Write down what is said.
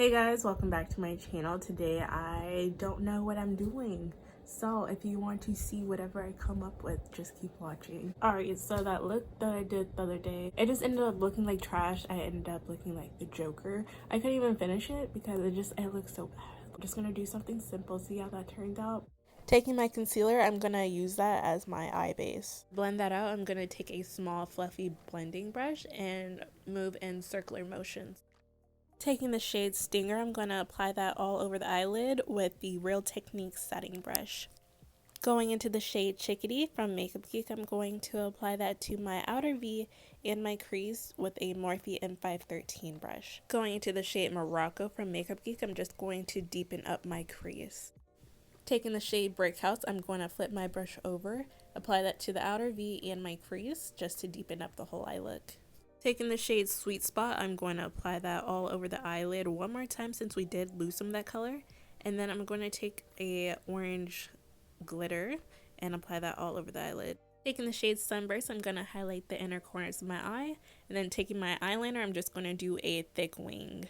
Hey guys, welcome back to my channel. Today I don't know what I'm doing, so if you want to see whatever I come up with, just keep watching. Alright, so that look that I did the other day, it just ended up looking like trash. I ended up looking like the Joker. I couldn't even finish it because it looked so bad. I'm just gonna do something simple, see how that turned out. Taking my concealer, I'm gonna use that as my eye base. Blend that out. I'm gonna take a small fluffy blending brush and move in circular motions. Taking the shade Stinger, I'm going to apply that all over the eyelid with the Real Technique setting brush. Going into the shade Chickadee from Makeup Geek, I'm going to apply that to my outer V and my crease with a Morphe M513 brush. Going into the shade Morocco from Makeup Geek, I'm just going to deepen up my crease. Taking the shade Brick House, I'm going to flip my brush over, apply that to the outer V and my crease just to deepen up the whole eye look. Taking the shade Sweet Spot, I'm going to apply that all over the eyelid one more time since we did lose some of that color. And then I'm going to take a orange glitter and apply that all over the eyelid. Taking the shade Sunburst, I'm going to highlight the inner corners of my eye. And then taking my eyeliner, I'm just going to do a thick wing.